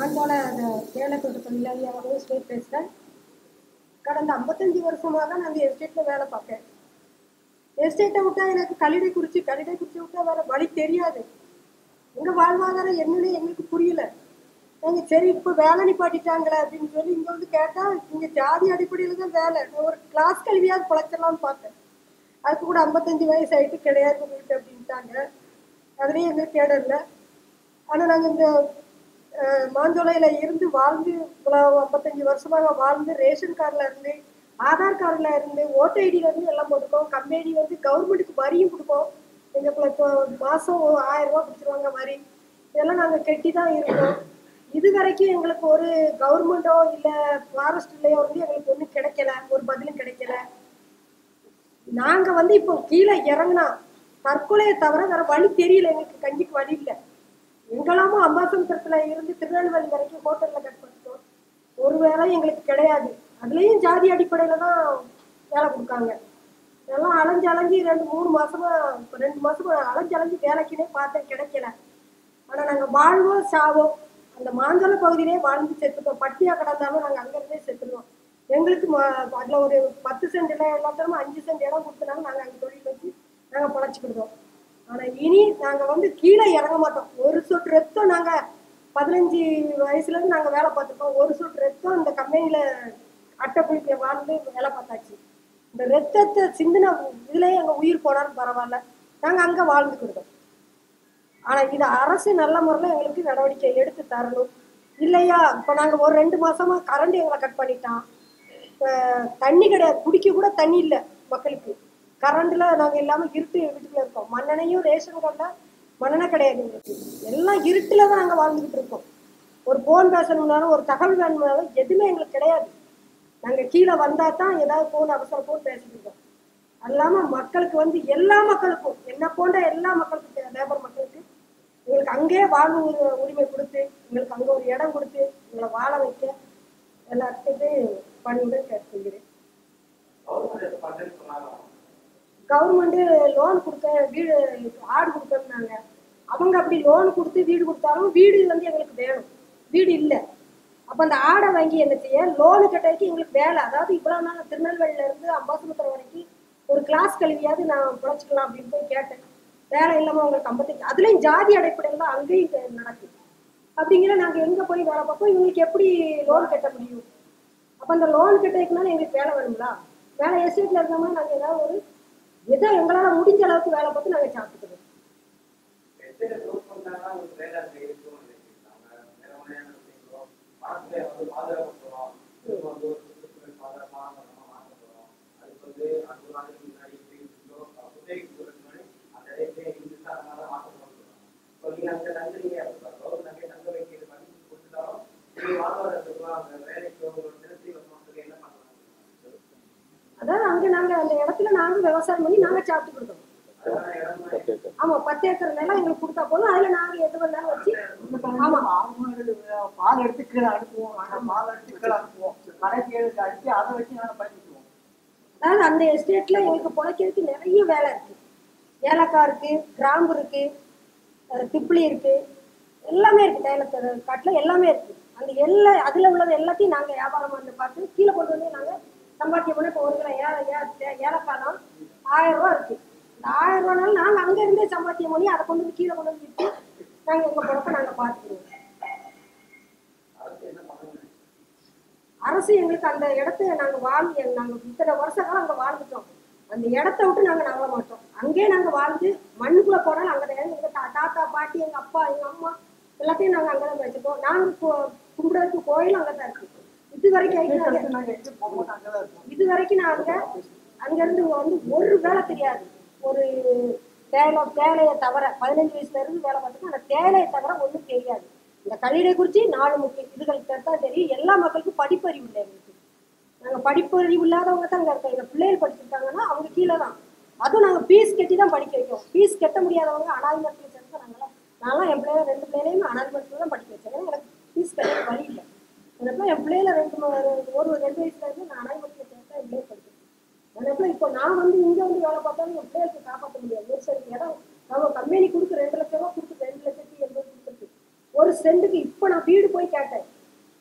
மாஞ்சோலை வேலை தோட்ட தொழிலாளியாகவும் ஸ்டேட் பேசுகிறேன். கடந்த 55 வருஷமாக நாங்கள் எஸ்டேட்டில் வேலை பார்க்கேன். எஸ்டேட்டை விட்டால் எனக்கு கல்லிடைக்குறிச்சி விட்டால் வேறு வழி தெரியாது. எங்கள் வாழ்வாதாரம் என்னன்னு எங்களுக்கு புரியல. நாங்கள் சரி இப்போ வேலை நிப்பாட்டிட்டாங்களே அப்படின்னு சொல்லி இங்கே வந்து கேட்டால் இங்கே ஜாதி அடிப்படையில் தான் வேலை. நான் ஒரு கிளாஸ் கல்வியாவது பழச்சிடலாம்னு பார்த்தேன். அதுக்கு கூட 55 வயசு ஆகிட்டு கிடையாது உங்களுக்கு அப்படின்ட்டாங்க. அதுலேயும் எங்களுக்கு கேட இல்லை. ஆனால் நாங்கள் இந்த மாஞ்சோலையில் இருந்து வாழ்ந்து 55 வருஷமாக வாழ்ந்து ரேஷன் கார்டில் இருந்து ஆதார் கார்டில் இருந்து ஓட்டு ஐடியிலேருந்து எல்லாம் போட்டுக்கோம். கம்பெனி வந்து கவர்மெண்ட்டுக்கு வரியும் கொடுப்போம். எங்களுக்கு மாதம் 1000 ரூபா கொடுத்துருவாங்க வரி. இதெல்லாம் நாங்கள் கட்டி தான் இருக்கோம். இது வரைக்கும் எங்களுக்கு ஒரு கவர்மெண்ட்டோ இல்லை ஃபாரஸ்ட்லேயோ வந்து எங்களுக்கு ஒன்றும் கிடைக்கல, ஒரு பதிலும் கிடைக்கல. நாங்கள் வந்து இப்போ கீழே இறங்கினா தற்கொலையை தவிர வேறு வழி தெரியல. எங்களுக்கு கஞ்சிக்கு வழி இல்லை. எங்கெல்லாமோ அம்பாசமுத்திரத்தில் இருந்து திருநெல்வேலி வரைக்கும் ஹோட்டலில் கட் பண்ணிட்டோம். ஒரு வேலை எங்களுக்கு கிடையாது. அதுலேயும் ஜாதி அடிப்படையில் தான் வேலை கொடுக்காங்க. எல்லாம் அலைஞ்சு 2 மாதமாக அலைஞ்சு வேலைக்குன்னே பார்த்தேன், கிடைக்கல. ஆனால் நாங்கள் வாழ்வோம் சாவோம் அந்த மாஞ்சோலை பகுதியிலே வாழ்ந்து செத்துட்டோம். பட்டியாக கிடந்தாலும் நாங்கள் அங்கேருந்தே செத்துடுவோம். எங்களுக்கு அதில் ஒரு 10 சென்ட் இல்லை, எல்லாத்தரமும் 5 சென்ட் இடம் கொடுத்தனாலும் நாங்கள் அங்கே தொழில் வச்சு நாங்கள் பழச்சிக்கிடுவோம். ஆனால் இனி நாங்கள் வந்து கீழே இறங்க மாட்டோம். ஒரு சொட்டு ரத்தம் நாங்கள் 15 வயசுலேருந்து நாங்கள் வேலை பார்த்துருக்கோம். ஒரு சொட்டு ரத்தம் இந்த கம்பெனியில் அட்டை புளிக்க வாழ்ந்து வேலை பார்த்தாச்சு. இந்த ரத்தத்தை சிந்தின இதுலேயே எங்கள் உயிர் போனாலும் பரவாயில்ல, நாங்கள் அங்கே வாழ்ந்துக்கிடுவோம். ஆனால் இது அரசு நல்ல முறையில் எங்களுக்கு நடவடிக்கை எடுத்து தரணும். இல்லையா இப்போ நாங்கள் ஒரு 2 மாதமாக கரண்ட் எங்களை கட் பண்ணிட்டான். தண்ணி கிடையாது, குடிக்க கூட தண்ணி இல்லை மக்களுக்கு. கரண்டில் நாங்கள் இல்லாமல் இருட்டு வீட்டுக்குள்ள இருக்கோம். மண்ணெண்ணையும் ரேஷன் கார்டில் மண்ணெண்ணெய் கிடையாது எங்களுக்கு. எல்லாம் இருட்டில் தான் நாங்கள் வாழ்ந்துக்கிட்டு இருக்கோம். ஒரு ஃபோன் பேசணும்னாலும் ஒரு தகவல் வேணும்னாலும் எதுவுமே எங்களுக்கு கிடையாது. நாங்கள் கீழே வந்தால் தான் ஏதாவது ஃபோன் அவசரம் ஃபோன் பேசிட்டு இருக்கோம். அது இல்லாமல் மக்களுக்கு வந்து எல்லா மக்களுக்கும் என்ன போன்ற எல்லா மக்களுக்கும் லேபர் மக்களுக்கு எங்களுக்கு அங்கேயே வாழ்வு உரிமை கொடுத்து எங்களுக்கு அங்கே ஒரு இடம் கொடுத்து எங்களை வாழ வைக்க எல்லாத்துக்குமே பணியுடன் கேட்டுக்கொள்கிறேன். கவர்மெண்ட்டு லோன் கொடுக்க வீடு ஆடு கொடுக்கணுன்னாங்க. அவங்க அப்படி லோன் கொடுத்து வீடு கொடுத்தாலும் வீடு வந்து எங்களுக்கு வேணும், வீடு இல்லை. அப்போ அந்த ஆடை வாங்கி என்ன செய்ய லோனு கட்டதுக்கு எங்களுக்கு வேலை. அதாவது இவ்வளோ நாள் திருநெல்வேலியிலேருந்து அம்பாசமுத்திரம் வரைக்கும் ஒரு கிளாஸ் கல்வியாவது நான் பிழைச்சிக்கலாம் அப்படின்னு போய் கேட்டேன். வேலை இல்லாமல் அவங்களுக்கு 55 அதுலேயும் ஜாதி அடிப்படையில் தான் அங்கேயும் நடக்குது. அப்படிங்கிற நாங்கள் எங்கே போய் வேலை பார்ப்போம், இவங்களுக்கு எப்படி லோன் கட்ட முடியும்? அப்போ அந்த லோன் கட்டதுக்குனால எங்களுக்கு வேலை வேணுங்களா? வேலை எஸ்டேட்டில் இருந்தோம்னா நாங்கள் ஏதாவது ஒரு ஏதோ எங்களால் முடிஞ்ச அளவுக்கு வேலை பார்த்து நாங்கள் சாப்பிட்டுக்கிறோம். அதாவது அங்கே நாங்கள் அந்த இடத்துல நாங்கள் விவசாயம் பண்ணி நாங்கள் சாப்பிட்டு கொடுத்தோம். ஆமாம், 10 ஏக்கர் நிலம் எங்களுக்கு கொடுத்தா போதும். அதில் நாங்கள் எது வேணாலும் வச்சு பால் எடுத்து கீழே அனுப்புவோம், பால் எடுத்து கீழே அனுப்புவோம், கடைக்கு அடித்து அதை வச்சு நாங்கள் பயணிக்குவோம். அதாவது அந்த எஸ்டேட்டில் எங்களுக்கு பிழைக்கிறதுக்கு நிறைய வேலை இருக்குது. ஏலக்காய் இருக்குது, கிராம்பு இருக்குது, திப்பிலி இருக்குது, எல்லாமே இருக்குது. தைலத்தை காட்டில் எல்லாமே இருக்குது. அந்த அதில் உள்ளது எல்லாத்தையும் நாங்கள் வியாபாரம் வந்து பார்த்து கீழே கொண்டு வந்து நாங்கள் சம்பாத்தியம் பண்ணி இப்போ ஒரு கிலோ ஏலக்காய்லாம் 1000 ரூபா இருக்குது. இந்த 1000 ரூபானாலும் நாங்கள் அங்கேருந்தே சம்பாத்தியம் பண்ணி அதை கொண்டு வந்து கீழே கொண்டு வந்து விற்று நாங்கள் எங்கள் பொழப்பை நாங்கள் பார்த்துக்குவோம். அரசு எங்களுக்கு அந்த இடத்த நாங்கள் இத்தனை வருஷங்களும் அங்கே வாழ்ந்துட்டோம். அந்த இடத்த விட்டு நாங்கள் நகர மாட்டோம். அங்கேயே நாங்கள் வாழ்ந்து மண்ணுக்குள்ளே போனாலும் அங்கே தான் எங்கள் தாத்தா பாட்டி எங்கள் அப்பா எங்கள் அம்மா எல்லாத்தையும் நாங்கள் அங்கே தான் வச்சுருக்கோம். நாங்கள் கும்பிடுறதுக்கு கோயிலும் அங்கே தான் இருக்குது. இது வரைக்கும் நாங்கள் அங்கேருந்து வந்து ஒரு வேலை தெரியாது. ஒரு தேலையை தவிர 15 வயசுலேருந்து வேலை பார்த்துக்கோம். அந்த தேலையை தவிர ஒன்றும் தெரியாது. இந்த கல்லிடை குறிச்சி 4 முக்கிய இதுகளுக்கு தான் தெரியும். எல்லா மக்களுக்கும் படிப்பறிவு இல்லை எங்களுக்கு. நாங்கள் படிப்பறிவு இல்லாதவங்க தான் அங்கே இருக்கோம். எங்கள் பிள்ளைகள் படிச்சிருக்காங்கன்னா அவங்க கீழே தான். அதுவும் நாங்கள் ஃபீஸ் கட்டி தான் படிக்க வைக்கோம். ஃபீஸ் கட்ட முடியாதவங்க அனாதிமரத்தில் சேர்ந்து நாங்களாம் என் பிள்ளைகளை 2 பிள்ளைகளையும் அனாதிமரத்தில் தான் படிக்க வச்சேன். ஏன்னா எனக்கு ஃபீஸ் கட்ட வழி இல்லை. அதனால் என் பிள்ளைகளை 2 வயசுலேருந்து நான் அனாதிமரத்தில் சேர்த்து என் பிள்ளைகள் படிக்கிறேன். அதனால இப்போ நான் வந்து இங்கே வந்து வேலை பார்த்தாலும் என் பிள்ளைகளுக்கு காப்பாற்ற முடியாது. ஒரு சில இடம் நம்ம கம்பெனி கொடுத்து 2 லட்ச ரூபா கொடுத்து 2,80,000 கொடுத்துருக்கு. ஒரு சென்ட்டுக்கு இப்போ நான் வீடு போய் கேட்டேன்,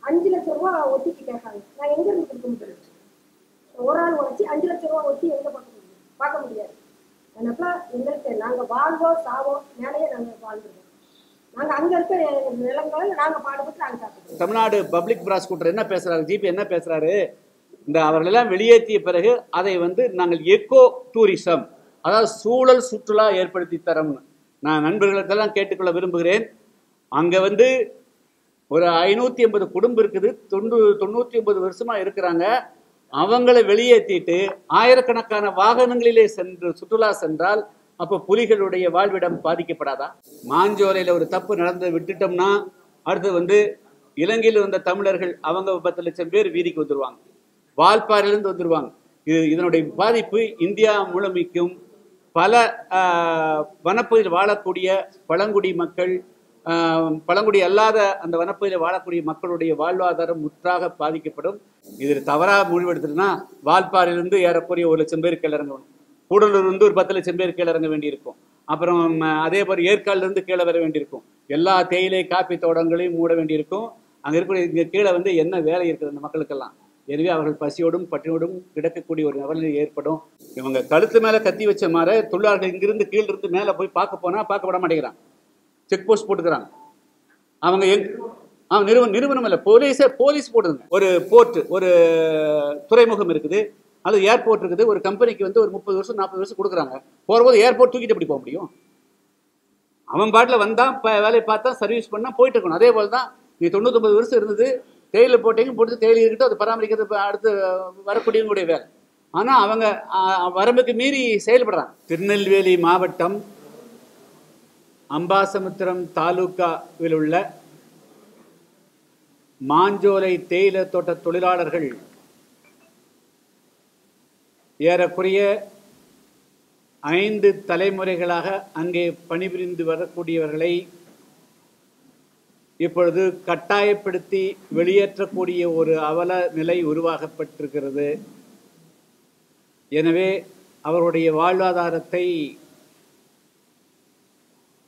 5 லட்சம் ரூபா ஒத்திக்கு கேட்காங்க. நான் எங்க இருந்து கொடுக்க முடியும்? ஒரு ஆள் உழைச்சி 5 லட்சம் ரூபா ஒத்தி எங்க பார்க்க முடியாது. அதனால எங்களுக்கு நாங்க வாழ்வோம் சாவோம் மேலேயே நாங்க வாழ்ந்துருவோம். நாங்க அங்க இருக்க நிலங்களை நாங்க பாடுபட்டு நாங்க சாப்பிடுவோம். தமிழ்நாடு பப்ளிக் ப்ராசிக்யூட்டர் என்ன பேசுறாரு, ஜிபி என்ன பேசுறாரு, இந்த அவர்களெல்லாம் வெளியேற்றிய பிறகு அதை நாங்கள் எக்கோ டூரிசம், அதாவது சூழல் சுற்றுலா ஏற்படுத்தி தரோம்னு நான் நண்பர்களுக்கெல்லாம் கேட்டுக்கொள்ள விரும்புகிறேன். அங்க ஒரு 580 குடும்பம் இருக்குது, 99 வருஷமா இருக்கிறாங்க. அவங்களை வெளியேற்றிட்டு ஆயிரக்கணக்கான வாகனங்களிலே சென்று சுற்றுலா சென்றால் அப்போ புலிகளுடைய வாழ்விடம் பாதிக்கப்படாதா? மாஞ்சோலையில் ஒரு தப்பு நடந்து விட்டுட்டோம்னா அடுத்து இலங்கையில் வந்த தமிழர்கள் அவங்க 10 லட்சம் பேர் வீதிக்கு வந்துடுவாங்க, வால்பாறையிலிருந்து வந்துடுவாங்க. இதனுடைய பாதிப்பு இந்தியா முழுமைக்கும் பல வனப்பகுதியில் வாழக்கூடிய பழங்குடி மக்கள், பழங்குடி அல்லாத அந்த வனப்பகுதியில் வாழக்கூடிய மக்களுடைய வாழ்வாதாரம் முற்றாக பாதிக்கப்படும். இதில் தவறாக முடிவெடுத்துட்டுனா வால்பாறையிலிருந்து ஏறக்குறைய 1 லட்சம் பேர் கீழே இறங்கணும், கூடலூர்லேருந்து ஒரு 10 லட்சம் பேர் கீழே இறங்க வேண்டியிருக்கும், அப்புறம் அதே போல் ஏற்காடுலேருந்து கீழே வர வேண்டியிருக்கும், எல்லா தேயிலை காப்பி தோட்டங்களையும் மூட வேண்டியிருக்கும். அங்கே இருக்கக்கூடிய இங்கே கீழே என்ன வேலை இருக்குது அந்த மக்களுக்கெல்லாம்? எனவே அவர்கள் பசியோடும் பட்டினியோடும் கிடக்கக்கூடிய ஒரு நிலைமை ஏற்படும். இவங்க கழுத்து மேலே கத்தி வச்ச மாதிரி தொழிலாளர்கள் இங்கிருந்து கீழிருந்து மேலே போய் பார்க்க போனால் பார்க்க விட மாட்டேங்கிறான், செக் போஸ்ட் போட்டுக்கிறாங்க. அவங்க நிறுவனம் இல்லை, போலீஸ் போடுதுங்க. ஒரு போர்ட், ஒரு துறைமுகம் இருக்குது, அது ஏர்போர்ட் இருக்குது, ஒரு கம்பெனிக்கு ஒரு 30 வருஷம் 40 வருஷம் கொடுக்குறாங்க. போகும்போது ஏர்போர்ட் தூக்கிட்டு எப்படி போக முடியும்? அவன் பாட்டில் வந்தான், வேலையை பார்த்தா, சர்வீஸ் பண்ணால் போயிட்டு இருக்கணும். அதே போல் தான் நீ 99 வருஷம் இருந்தது, தேயிலை போட்டீங்க, போட்டு தேயிலை இருக்கட்டும், அதை பராமரிக்கிறது அடுத்து வரக்கூடியவங்களுடைய வேலை. ஆனால் அவங்க வரம்புக்கு மீறி செயல்படுறாங்க. திருநெல்வேலி மாவட்டம் அம்பாசமுத்திரம் தாலுகாவில் உள்ள மாஞ்சோலை தேயிலை தோட்ட தொழிலாளர்கள் ஏறக்குறைய 5 தலைமுறைகளாக அங்கே பணிபுரிந்து வரக்கூடியவர்களை இப்பொழுது கட்டாயப்படுத்தி வெளியேற்றக்கூடிய ஒரு அவல நிலை உருவாக்கப்பட்டிருக்கிறது. எனவே அவருடைய வாழ்வாதாரத்தை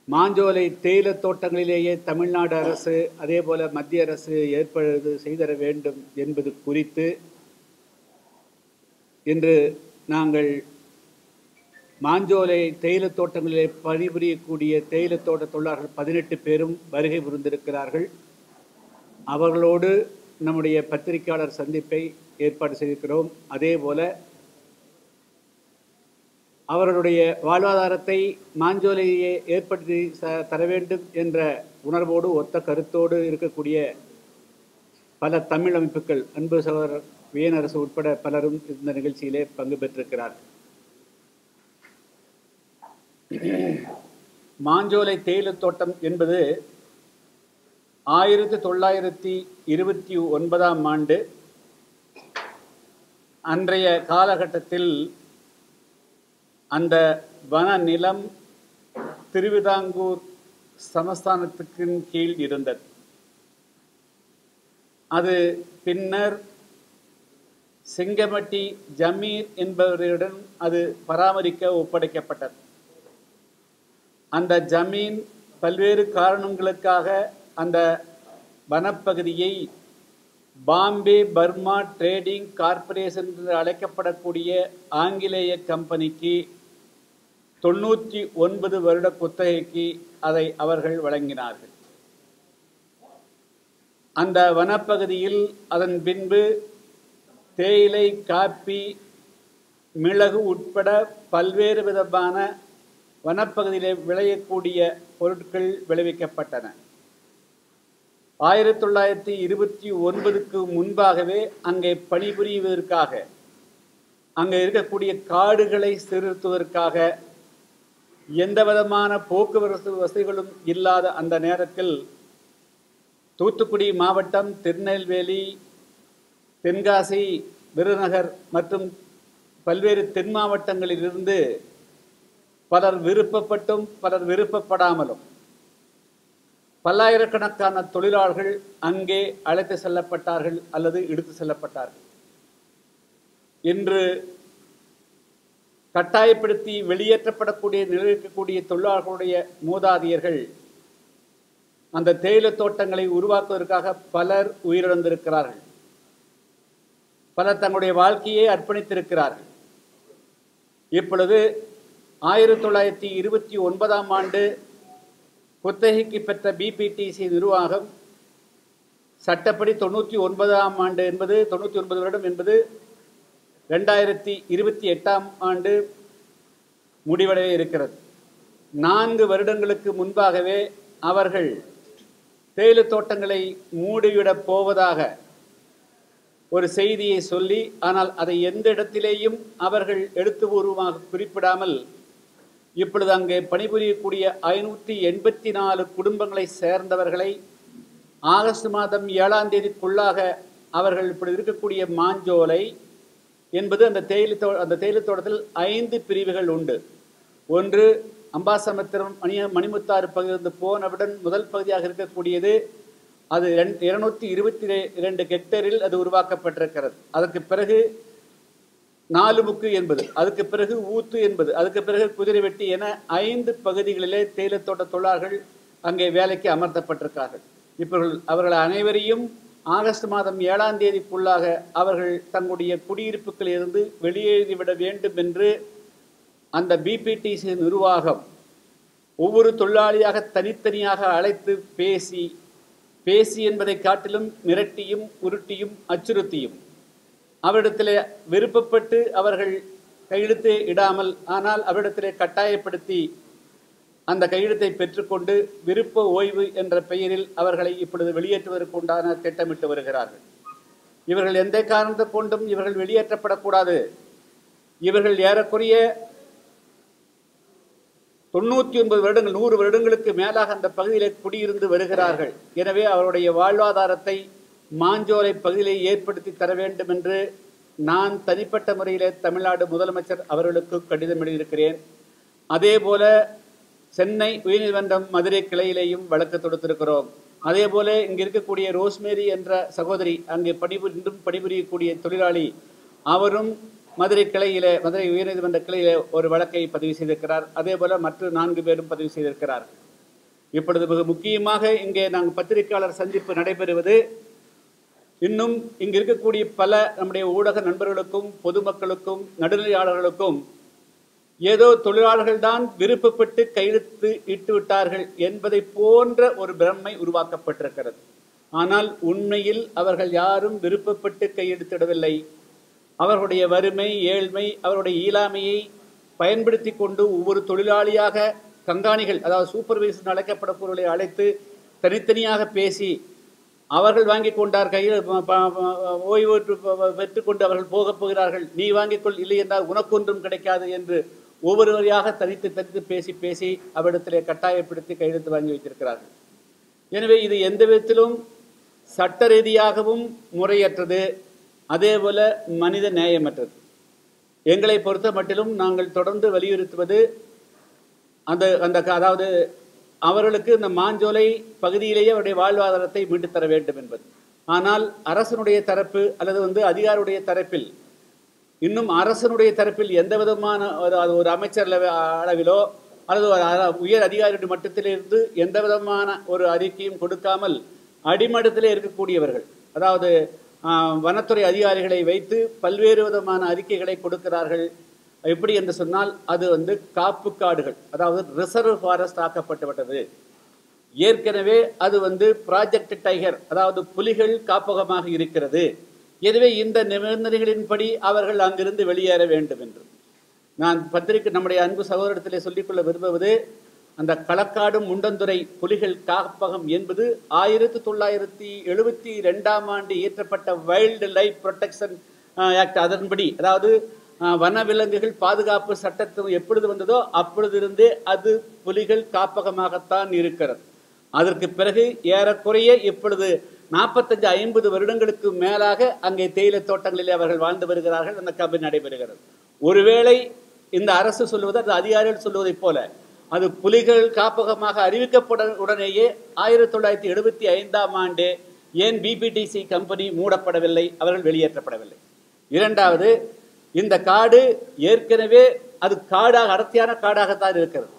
மாஞ்சோலை தேயிலை தோட்டங்களிலேயே தமிழ்நாடு அரசு அதே போல மத்திய அரசு ஏற்பாடு செய்தர வேண்டும் என்பது குறித்து இன்று நாங்கள் மாஞ்சோலை தேயிலை தோட்டங்களிலே பணிபுரியக்கூடிய தேயிலை தோட்ட தொழிலாளர்கள் 18 பேரும் வருகை புரிந்திருக்கிறார்கள். அவர்களோடு நம்முடைய பத்திரிகையாளர் சந்திப்பை ஏற்பாடு செய்திருக்கிறோம். அதே போல அவர்களுடைய வாழ்வாதாரத்தை மாஞ்சோலையை ஏற்படுத்தி தர வேண்டும் என்ற உணர்வோடு ஒத்த கருத்தோடு இருக்கக்கூடிய பல தமிழ் அமைப்புகள், அன்பு சகோதரர் வியனரசு உட்பட பலரும் இந்த நிகழ்ச்சியிலே பங்கு பெற்றிருக்கிறார்கள். மாஞ்சோலை தேயிலை தோட்டம் என்பது 1929ஆம் ஆண்டு அன்றைய காலகட்டத்தில் அந்த வன நிலம் திருவிதாங்கூர் சமஸ்தானத்துக்கு கீழ் இருந்தது. அது பின்னர் சிங்கமட்டி ஜமீர் என்பவரிடம் அது பராமரிக்க ஒப்படைக்கப்பட்டது. அந்த ஜமீன் பல்வேறு காரணங்களுக்காக அந்த வனப்பகுதியை பாம்பே பர்மா ட்ரேடிங் கார்ப்பரேஷன் என்று அழைக்கப்படக்கூடிய ஆங்கிலேய கம்பெனிக்கு 99 வருட குத்தகைக்கு அதை அவர்கள் வழங்கினார்கள். அந்த வனப்பகுதியில் அதன் பின்பு தேயிலை, காப்பி, மிளகு உட்பட பல்வேறு விதமான வனப்பகுதியிலே விளையக்கூடிய பொருட்கள் விளைவிக்கப்பட்டன. 1929க்கு முன்பாகவே அங்கே பணிபுரிவதற்காக, அங்கே இருக்கக்கூடிய காடுகளை சீர்திருத்துவதற்காக எந்த விதமான போக்குவரத்து வசதிகளும் இல்லாத அந்த நேரத்தில் தூத்துக்குடி மாவட்டம், திருநெல்வேலி, தென்காசி, விருதுநகர் மற்றும் பல்வேறு தென் மாவட்டங்களிலிருந்து பலர் விருப்பப்பட்டும் பலர் விருப்பப்படாமலும் பல்லாயிரக்கணக்கான தொழிலாளர்கள் அங்கே அழைத்து செல்லப்பட்டார்கள் அல்லது இழுத்து செல்லப்பட்டார்கள். இன்று கட்டாயப்படுத்தி வெளியேற்றப்படக்கூடிய நிலைக்கக்கூடிய தொழிலாளர்களுடைய மூதாதையர்கள் அந்த தேயிலை தோட்டங்களை உருவாக்குவதற்காக பலர் உயிரிழந்திருக்கிறார்கள். பலர் தங்களுடைய வாழ்க்கையை அர்ப்பணித்திருக்கிறார்கள். இப்பொழுது 1929ஆம் ஆண்டு குத்தகைக்கு பெற்ற பிபிடிசி நிர்வாகம் சட்டப்படி 99ஆம் ஆண்டு என்பது 99 வருடம் என்பது 2028ஆம் ஆண்டு முடிவடைய இருக்கிறது. 4 வருடங்களுக்கு முன்பாகவே அவர்கள் தேயிலை தோட்டங்களை மூடிவிடப் போவதாக ஒரு செய்தியை சொல்லி, ஆனால் அதை எந்த இடத்திலேயும் அவர்கள் எழுத்துப்பூர்வமாக குறிப்பிடாமல் இப்பொழுது அங்கே பணிபுரியக்கூடிய 584 குடும்பங்களை சேர்ந்தவர்களை ஆகஸ்ட் மாதம் 7ஆம் தேதிக்குள்ளாக அவர்கள் இப்பொழுது இருக்கக்கூடிய மாஞ்சோலை என்பது அந்த தேயிலை தோட்டத்தில் 5 பிரிவுகள் உண்டு. ஒன்று அம்பாசமுத்திரம் மணிமுத்தாறு பகுதியிலிருந்து போனவுடன் முதல் பகுதியாக இருக்கக்கூடியது, அது 222 ஹெக்டேரில் அது உருவாக்கப்பட்டிருக்கிறது. அதற்கு பிறகு 4 முக்கு என்பது, அதுக்கு பிறகு ஊத்து என்பது, அதுக்கு பிறகு குதிரை வெட்டி என 5 பகுதிகளிலே தேயிலை தோட்ட தொழிலாளர்கள் அங்கே வேலைக்கு அமர்த்தப்பட்டிருக்கிறார்கள். இப்போ அவர்கள் அனைவரையும் ஆகஸ்ட் மாதம் 7ஆம் தேதிக்குள்ளாக அவர்கள் தங்களுடைய குடியிருப்புகளில் இருந்து வெளியேறிவிட வேண்டும் என்று அந்த பிபிடிசி நிர்வாகம் ஒவ்வொரு தொழிலாளியாக தனித்தனியாக அழைத்து பேசி என்பதை காட்டிலும் மிரட்டியும் உருட்டியும் அச்சுறுத்தியும் அவரிடத்திலே விருப்பப்பட்டு அவர்கள் கையெழுத்து இடாமல், ஆனால் அவரிடத்திலே கட்டாயப்படுத்தி அந்த கையெழுத்தை பெற்றுக்கொண்டு விருப்ப ஓய்வு என்ற பெயரில் அவர்களை இப்பொழுது வெளியேற்றுவதற்கு உண்டான திட்டமிட்டு வருகிறார்கள். இவர்கள் எந்த காரணத்தை கொண்டும் இவர்கள் வெளியேற்றப்படக்கூடாது. இவர்கள் ஏறக்குறைய 99 வருடங்கள் 100 வருடங்களுக்கு மேலாக அந்த பகுதியிலே குடியிருந்து வருகிறார்கள். எனவே அவருடைய வாழ்வாதாரத்தை மாஞ்சோலை பகுதியிலே ஏற்படுத்தி தர வேண்டும் என்று நான் தனிப்பட்ட முறையிலே தமிழ்நாடு முதலமைச்சர் அவர்களுக்கு கடிதம் எழுதியிருக்கிறேன். அதே போல சென்னை உயர்நீதிமன்றம் மதுரை கிளையிலேயும் வழக்கு தொடுத்திருக்கிறோம். அதே போல இங்கு இருக்கக்கூடிய ரோஸ்மேரி என்ற சகோதரி, அங்கே பணிபுரியக்கூடிய தொழிலாளி, அவரும் மதுரை உயர்நீதிமன்ற கிளையிலே ஒரு வழக்கை பதிவு செய்திருக்கிறார். அதே போல மற்ற 4 பேரும் பதிவு செய்திருக்கிறார்கள். இப்பொழுது மிக முக்கியமாக இங்கே நாங்கள் பத்திரிகையாளர் சந்திப்பு நடைபெறுவது, இன்னும் இங்கு இருக்கக்கூடிய பல நம்முடைய ஊடக நண்பர்களுக்கும் பொதுமக்களுக்கும் நடுநிலையாளர்களுக்கும் ஏதோ தொழிலாளர்கள் தான் விருப்பப்பட்டு கையெழுத்து இட்டு விட்டார்கள் என்பதை போன்ற ஒரு பிரமை உருவாக்கப்பட்டிருக்கிறது. ஆனால் உண்மையில் அவர்கள் யாரும் விருப்பப்பட்டு கையெழுத்திடவில்லை. அவர்களுடைய வறுமை, ஏழ்மை, அவருடைய இயலாமையை பயன்படுத்தி கொண்டு ஒவ்வொரு தொழிலாளியாக கண்காணிகள், அதாவது சூப்பர்வைசர் அழைக்கப்படக்கூடியவர்களை அழைத்து தனித்தனியாக பேசி அவர்கள் வாங்கி கொண்டார், கையில் ஓய்வு பெற்றுக்கொண்டு அவர்கள் போகப் போகிறார்கள், நீ வாங்கிக்கொள், இல்லை என்றால் உனக்கொன்றும் கிடைக்காது என்று ஒவ்வொருவரையாக தனித்து பேசி அவரிடத்திலே கட்டாயப்படுத்தி கையெழுத்து வாங்கி வைத்திருக்கிறார்கள். எனவே இது எந்த விதத்திலும் சட்ட ரீதியாகவும் முறையற்றது, அதே போல மனித நேயமற்றது. எங்களை பொறுத்த மட்டிலும் நாங்கள் தொடர்ந்து வலியுறுத்துவது அதாவது அவர்களுக்கு இந்த மாஞ்சோலை பகுதியிலேயே அவருடைய வாழ்வாதாரத்தை மீட்டு தர வேண்டும் என்பது. ஆனால் அரசனுடைய தரப்பு அல்லது அதிகாரியுடைய தரப்பில், இன்னும் அரசனுடைய தரப்பில் எந்த விதமான ஒரு அமைச்சர் அளவிலோ அல்லது உயர் அதிகாரியுடைய மட்டத்திலிருந்து எந்த விதமான ஒரு அறிக்கையும் கொடுக்காமல் அடிமட்டத்திலே இருக்கக்கூடியவர்கள், அதாவது வனத்துறை அதிகாரிகளை வைத்து பல்வேறு விதமான அறிக்கைகளை கொடுக்கிறார்கள். எப்படி என்று சொன்னால் அது காப்பு காடுகள், அதாவது ரிசர்வ் ஃபாரஸ்ட் ஆக்கப்பட்டு விட்டது. ஏற்கனவே அது ப்ராஜெக்ட் டைகர், அதாவது புலிகள் காப்பகமாக இருக்கிறது. எனவே இந்த நிபந்தனைகளின்படி அவர்கள் அங்கிருந்து வெளியேற வேண்டும் என்று நான் நம்முடைய அன்பு சகோதரத்திலே சொல்லிக்கொள்ள விரும்புவது, அந்த களக்காடு முண்டந்துறை புலிகள் காப்பகம் என்பது 1972ஆம் ஆண்டு இயற்றப்பட்ட வைல்டு லைஃப் புரொடெக்ஷன் ஆக்ட், அதன்படி, அதாவது வனவிலங்குகள் பாதுகாப்பு சட்டத்தை எப்பொழுது வந்ததோ அப்பொழுதிருந்தே அது புலிகள் காப்பகமாகத்தான் இருக்கிறது. அதற்கு பிறகு ஏறக்குறைய இப்பொழுது 45-50 வருடங்களுக்கு மேலாக அங்கே தேயிலை தோட்டங்களிலே அவர்கள் வாழ்ந்து வருகிறார்கள். அந்த கம்பெனி நடைபெறுகிறது. ஒருவேளை இந்த அரசு சொல்லுவது, அது அதிகாரிகள் சொல்லுவதைப் போல அது புலிகள் காப்பகமாக அறிவிக்கப்பட உடனேயே 1975ஆம் ஆண்டு ஏன் பிபிடிசி கம்பெனி மூடப்படவில்லை, அவர்கள் வெளியேற்றப்படவில்லை? இரண்டாவது, இந்த காடு ஏற்கனவே அது காடாக அடர்த்தியான காடாகத்தான் இருக்கிறது.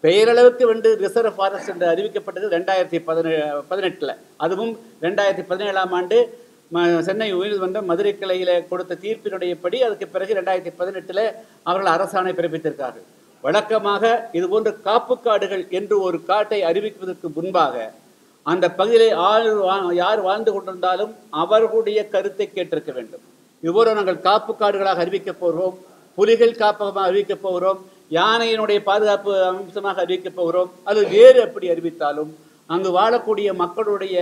பெயரளவுக்கு வந்து ரிசர்வ் ஃபாரஸ்ட் என்று அறிவிக்கப்பட்டது 2018. அதுவும் 2017ஆம் ஆண்டு சென்னை உயர்நீதிமன்றம் மதுரை கிளையில கொடுத்த தீர்ப்பினுடையபடி அதுக்கு பிறகு 2018 அவர்கள் அரசாணை பிறப்பித்திருக்கார்கள். வழக்கமாக இதுபோன்ற காப்பு காடுகள் என்று ஒரு காட்டை அறிவிப்பதற்கு முன்பாக அந்த பகுதியில் யார் வாழ்ந்து கொண்டிருந்தாலும் அவர்களுடைய கருத்தை கேட்டிருக்க வேண்டும். இதுபோல நாங்கள் காப்பு காடுகளாக அறிவிக்கப் போகிறோம், புலிகள் காப்பகமாக அறிவிக்கப் போகிறோம், யானையினுடைய பாதுகாப்பு அம்சமாக அறிவிக்கப் போகிறோம், அது வேறு எப்படி அறிவித்தாலும் அங்கு வாழக்கூடிய மக்களுடைய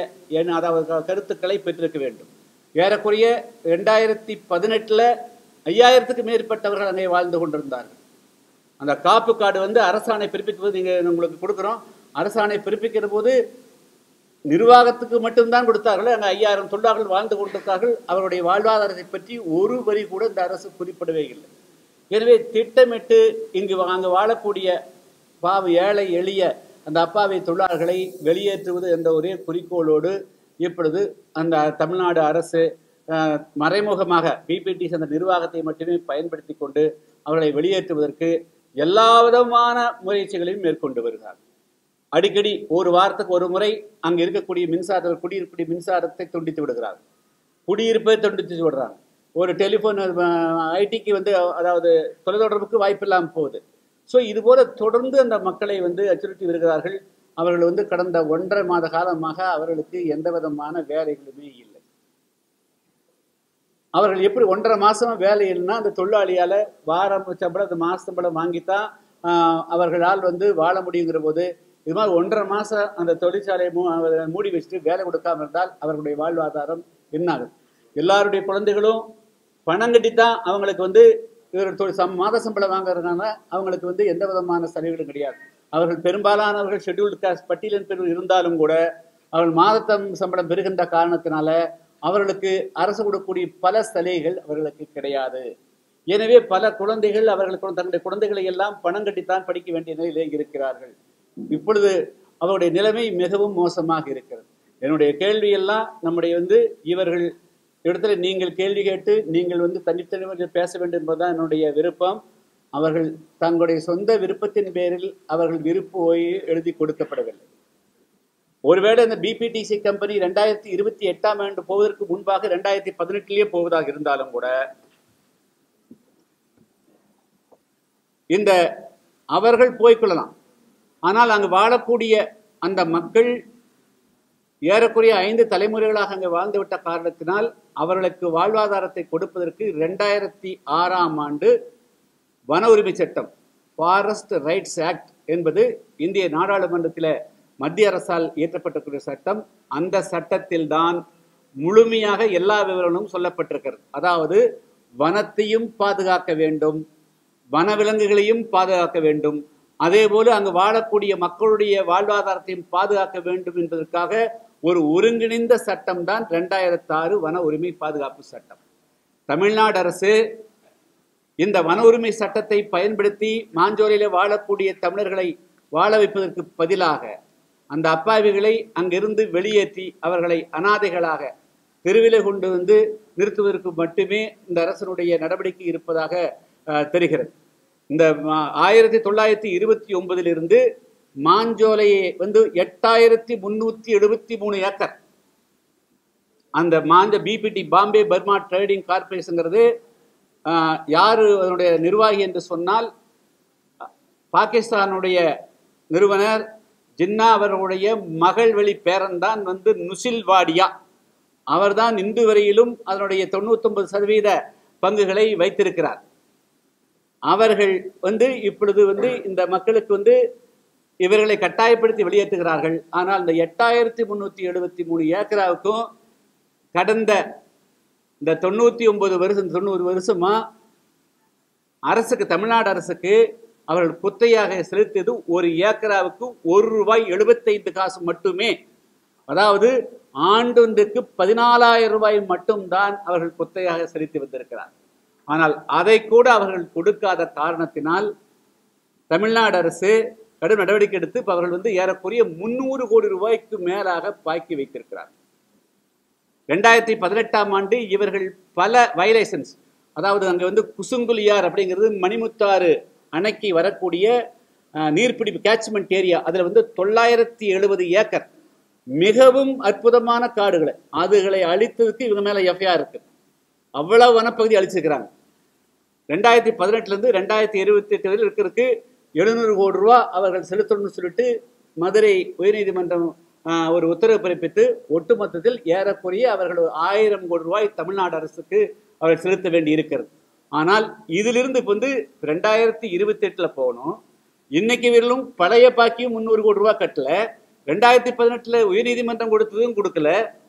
அதாவது கருத்துக்களை பெற்றிருக்க வேண்டும். ஏறக்குறைய 2018 5000க்கு மேற்பட்டவர்கள் அங்கே வாழ்ந்து கொண்டிருந்தார்கள். அந்த காப்பு காடு வந்து அரசாணை பிறப்பிக்கும்போது நீங்கள் உங்களுக்கு கொடுக்குறோம், அரசாணை பிறப்பிக்கிற போது நிர்வாகத்துக்கு மட்டும்தான் கொடுத்தார்கள். அங்கே 5000 தொழிலாளர்கள் வாழ்ந்து கொண்டிருந்தார்கள். அவருடைய வாழ்வாதாரத்தை பற்றி ஒரு வரி கூட இந்த அரசு குறிப்பிடவே இல்லை. எனவே திட்டமிட்டு அங்கு வாழக்கூடிய ஏழை எளிய அந்த அப்பாவி தொழிலாளர்களை வெளியேற்றுவது என்ற ஒரே குறிக்கோளோடு இப்பொழுது அந்த தமிழ்நாடு அரசு மறைமுகமாக பிபிடி அந்த நிர்வாகத்தை மட்டுமே பயன்படுத்தி கொண்டு அவர்களை வெளியேற்றுவதற்கு எல்லா விதமான முயற்சிகளையும் மேற்கொண்டு வருகிறார். அடிக்கடி ஒரு வாரத்துக்கு ஒரு முறை அங்கு இருக்கக்கூடிய குடியிருக்கக்கூடிய மின்சாரத்தை துண்டித்து விடுகிறார், குடியிருப்பை துண்டித்து விடுறாங்க. ஒரு டெலிஃபோன் ஐடிக்கு வந்து அதாவது தொலைத்தொடர்புக்கு வாய்ப்பு இல்லாமல் போகுது. ஸோ இதுபோல தொடர்ந்து அந்த மக்களை வந்து அச்சுறுத்தி வருகிறார்கள். அவர்கள் வந்து கடந்த 1.5 மாத காலமாக அவர்களுக்கு எந்த விதமான வேலைகளுமே இல்லை. அவர்கள் எப்படி 1.5 மாசமா வேலை இல்லைன்னா அந்த தொழிலாளியால வாரம் சம்பளம் அந்த மாச சம்பளம் வாங்கித்தான் அவர்களால் வந்து வாழ முடியுங்கிற போது இது மாதிரி 1.5 மாசம் அந்த தொழிற்சாலையை மூடி வச்சுட்டு வேலை கொடுக்காம இருந்தால் அவர்களுடைய வாழ்வாதாரம் என்ன ஆகுது? எல்லாருடைய குழந்தைகளும் பணம் கட்டித்தான் அவங்களுக்கு வந்து மாத சம்பளம் வாங்குறதுனால அவங்களுக்கு வந்து எந்த விதமான சலுகைகளும் கிடையாது. அவர்கள் பெரும்பாலானவர்கள் ஷெட்யூல்டு காஸ்ட் பட்டியலின் பேர் இருந்தாலும் கூட அவர்கள் மாதத்தம் சம்பளம் பெறுகின்ற காரணத்தினால அவர்களுக்கு அரசு கொடுக்கக்கூடிய பல சலுகைகள் அவர்களுக்கு கிடையாது. எனவே பல குழந்தைகள் அவர்களுக்கு தன்னுடைய குழந்தைகளை எல்லாம் பணம் கட்டித்தான் படிக்க வேண்டிய நிலையிலே இருக்கிறார்கள். இப்பொழுது அவருடைய நிலைமை மிகவும் மோசமாக இருக்கிறது. என்னுடைய கேள்வியெல்லாம் நம்முடைய வந்து இவர்கள் இடத்துல நீங்கள் கேள்வி கேட்டு நீங்கள் வந்து தனித்தனி பேச வேண்டும் என்பதுதான் என்னுடைய விருப்பம். அவர்கள் தங்களுடைய சொந்த விருப்பத்தின் பேரில் அவர்கள் விருப்பு எழுதி கொடுக்கப்படவில்லை. ஒருவேளை இந்த பிபிடிசி கம்பெனி 2028ஆம் ஆண்டு போவதற்கு முன்பாக 2018 போவதாக இருந்தாலும் கூட இந்த அவர்கள் போய்கொள்ளலாம். ஆனால் அங்கு வாழக்கூடிய அந்த மக்கள் ஏறக்குறைய 5 தலைமுறைகளாக அங்கே வாழ்ந்துவிட்ட காரணத்தினால் அவர்களுக்கு வாழ்வாதாரத்தை கொடுப்பதற்கு 2006ஆம் ஆண்டு வன உரிமை சட்டம் ஃபாரஸ்ட் ரைட்ஸ் ஆக்ட் என்பது இந்திய நாடாளுமன்றத்தில் மத்திய அரசால் இயற்றப்பட்டக்கூடிய சட்டம். அந்த சட்டத்தில் தான் முழுமையாக எல்லா விவரங்களும் சொல்லப்பட்டிருக்கிறது. அதாவது வனத்தையும் பாதுகாக்க வேண்டும், வனவிலங்குகளையும் பாதுகாக்க வேண்டும், அதே போல அங்கு வாழக்கூடிய மக்களுடைய வாழ்வாதாரத்தையும் பாதுகாக்க வேண்டும் என்பதற்காக ஒரு ஒருங்கிணைந்த சட்டம் தான் 2006 வன உரிமை பாதுகாப்பு சட்டம். தமிழ்நாடு அரசு இந்த வன உரிமை சட்டத்தை பயன்படுத்தி மாஞ்சோலையில் வாழக்கூடிய தமிழர்களை வாழ வைப்பதற்கு பதிலாக அந்த அப்பாவிகளை அங்கிருந்து வெளியேற்றி அவர்களை அனாதைகளாக தெருவிலே கொண்டு வந்து நிறுத்துவதற்கு மட்டுமே இந்த அரசனுடைய நடவடிக்கை இருப்பதாக தெரிகிறது. இந்த 1929 மாஞ்சோலையை வந்து 8373 ஏக்கர் அந்த பிபிடி பாம்பே பர்மா ட்ரேடிங் கார்பரேஷன்ங்கிறது யாரு அதனுடைய நிர்வாகி என்று சொன்னால் பாகிஸ்தானுடைய நிறுவனர் ஜின்னா அவர்களுடைய மகள் வழி பேரன் தான் வந்து நுசில் வாடியா. அவர்தான் இன்று வரையிலும் அதனுடைய 99% பங்குகளை வைத்திருக்கிறார். அவர்கள் வந்து இப்பொழுது வந்து இந்த மக்களுக்கு வந்து இவர்களை கட்டாயப்படுத்தி வெளியேற்றுகிறார்கள். ஆனால் இந்த 8373 ஏக்கராவுக்கும் கடந்த இந்த 90 வருஷமா அரசுக்கு தமிழ்நாடு அரசுக்கு அவர்கள் குத்தையாக செலுத்தியது ஒரு ஏக்கராவுக்கு ₹1.75 மட்டுமே. அதாவது ஆண்டொன்றுக்கு 14,000 ரூபாய் மட்டும்தான் அவர்கள் குத்தையாக செலுத்தி வந்திருக்கிறார். ஆனால் அதை கூட அவர்கள் கொடுக்காத காரணத்தினால் தமிழ்நாடு அரசு கடும் நடவடிக்கை எடுத்து அவர்கள் வந்து ஏறக்குறைய 300 கோடி ரூபாய்க்கு மேலாக பாக்கி வைத்திருக்கிறார். 2018ஆம் ஆண்டு இவர்கள் பல வயலேஷன்ஸ், அதாவது அங்கே வந்து குசுங்குலியார் அப்படிங்கிறது மணிமுத்தாறு அணைக்கு வரக்கூடிய நீர்பிடிப்பு கேட்ச்மெண்ட் ஏரியா, அதில் வந்து 970 ஏக்கர் மிகவும் அற்புதமான காடுகளை அதுகளை அழித்ததுக்கு இவங்க மேலே எஃப்ஐஆர் இருக்கு. அவ்வளவு வனப்பகுதி அழிச்சிருக்கிறாங்க. 2018 2028 வரை இருக்கிறதுக்கு 700 கோடி ரூபா அவர்கள் செலுத்தணும்னு சொல்லிட்டு மதுரை உயர்நீதிமன்றம் ஒரு உத்தரவு பிறப்பித்து ஒட்டுமொத்தத்தில் ஏறக்குறைய அவர்கள் 1000 கோடி ரூபாய் தமிழ்நாடு அரசுக்கு அவர்கள் செலுத்த வேண்டி இருக்கிறது. ஆனால் இதிலிருந்து இப்போ வந்து 2028 போகணும். இன்னைக்கு வீரலும் பழைய பாக்கியும் 300 கோடி ரூபாய் கட்டல. 2018 உயர்நீதிமன்றம் கொடுத்ததும் கொடுக்கல.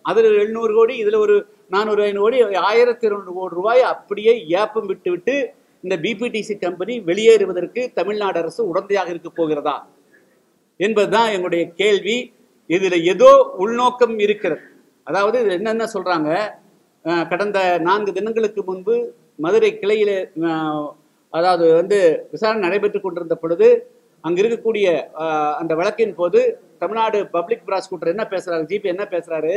அதில் 700 கோடி, இதில் ஒரு 400 கோடி, 1200 கோடி ரூபாய் அப்படியே ஏப்பம் விட்டு விட்டு இந்த பிபிடிசி கம்பெனி வெளியேறுவதற்கு தமிழ்நாடு அரசு உடந்தையாக இருக்க போகிறதா என்பதுதான் எங்களுடைய கேள்வி. இதுல ஏதோ உள்நோக்கம் இருக்கிறது. அதாவது என்னென்ன சொல்றாங்க, கடந்த 4 தினங்களுக்கு முன்பு மதுரை கிளையில அதாவது வந்து விசாரணை நடைபெற்றுக் கொண்டிருந்த பொழுது அங்க இருக்கக்கூடிய அந்த வழக்கின் போது தமிழ்நாடு பப்ளிக் ப்ராசிக்யூட்டர் என்ன பேசுறாரு, ஜிபி என்ன பேசுறாரு,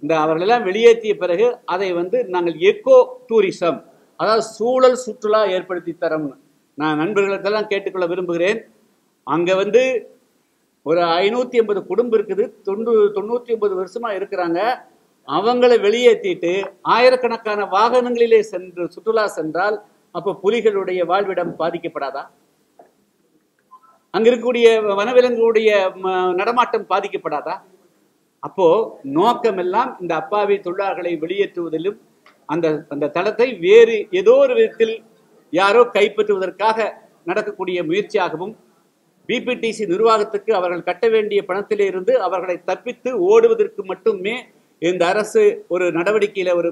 இந்த அவர்களெல்லாம் வெளியேற்றிய பிறகு அதை வந்து நாங்கள் எக்கோ டூரிசம், அதாவது சூழல் சுற்றுலா ஏற்படுத்தி தரோம்னு நான் நண்பர்களுக்கெல்லாம் கேட்டுக்கொள்ள விரும்புகிறேன். அங்க வந்து ஒரு 580 குடும்பம் இருக்குது, 99 வருஷமா இருக்கிறாங்க. அவங்களை வெளியேற்றிட்டு ஆயிரக்கணக்கான வாகனங்களிலே சென்று சுற்றுலா சென்றால் அப்போ புலிகளுடைய வாழ்விடம் பாதிக்கப்படாதா? அங்க இருக்கக்கூடிய வனவிலங்குடைய நடமாட்டம் பாதிக்கப்படாதா? அப்போ நோக்கம் எல்லாம் இந்த அப்பாவி தொழிலாளர்களை வெளியேற்றுவதிலும் அந்த தளத்தை வேறு ஏதோ ஒரு விதத்தில் யாரோ கைப்பற்றுவதற்காக நடக்கக்கூடிய முயற்சியாகவும் பிபிடிசி நிர்வாகத்துக்கு அவர்கள் கட்ட வேண்டிய பணத்திலே இருந்து அவர்களை தப்பித்து ஓடுவதற்கு மட்டுமே இந்த அரசு ஒரு நடவடிக்கையில ஒரு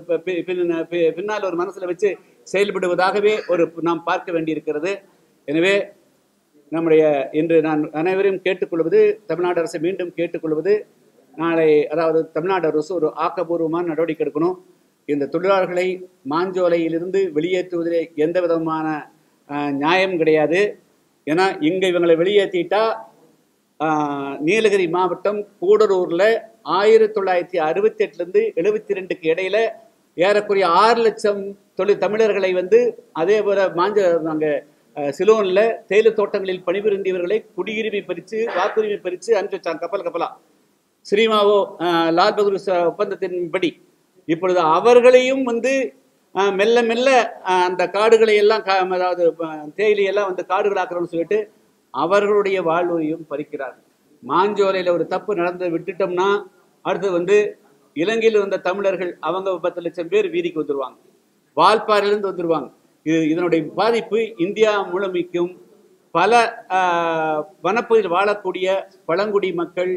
பின்னால் ஒரு மனசுல வச்சு செயல்படுவதாகவே நாம் பார்க்க வேண்டியிருக்கிறது. எனவே நம்முடைய இன்று நான் அனைவரையும் கேட்டுக்கொள்வது, தமிழ்நாடு அரசை மீண்டும் கேட்டுக்கொள்வது, நாளை அதாவது தமிழ்நாடு அரசு ஒரு ஆக்கப்பூர்வமான நடவடிக்கை எடுக்கணும். இந்த தொழிலாளர்களை மாஞ்சோலையிலிருந்து வெளியேற்றுவதிலே எந்த விதமான நியாயம் கிடையாது. ஏன்னா இங்க இவங்களை வெளியேற்றிட்டா நீலகிரி மாவட்டம் கூடலூர்ல 1968 72 இடையில ஏறக்குறைய 6 லட்சம் தமிழர்களை வந்து அதே போல அங்க சிலோன்ல தேயிலை தோட்டங்களில் பணிபுரிந்தவர்களை குடியுரிமை பறிச்சு வாக்குரிமை பறிச்சு அனுப்பிச்சு வச்சாங்க கப்பலா ஸ்ரீமாவோ லால் பகதூர் ஒப்பந்தத்தின்படி. இப்பொழுது அவர்களையும் வந்து மெல்ல மெல்ல அந்த காடுகளை எல்லாம் அதாவது தேயிலையெல்லாம் வந்து காடுகளாக்குறோம்னு சொல்லிட்டு அவர்களுடைய வாழ்வையும் பறிக்கிறார்கள். மாஞ்சோலையில் ஒரு தப்பு நடந்து விட்டுட்டோம்னா அடுத்து வந்து இலங்கையில் வந்த தமிழர்கள் அவங்க 10 லட்சம் பேர் வீதிக்கு வந்துடுவாங்க, வால்பாறையிலிருந்து வந்துடுவாங்க. இதனுடைய பாதிப்பு இந்தியா முழுமைக்கும் பல வனப்பகுதியில் வாழக்கூடிய பழங்குடி மக்கள்,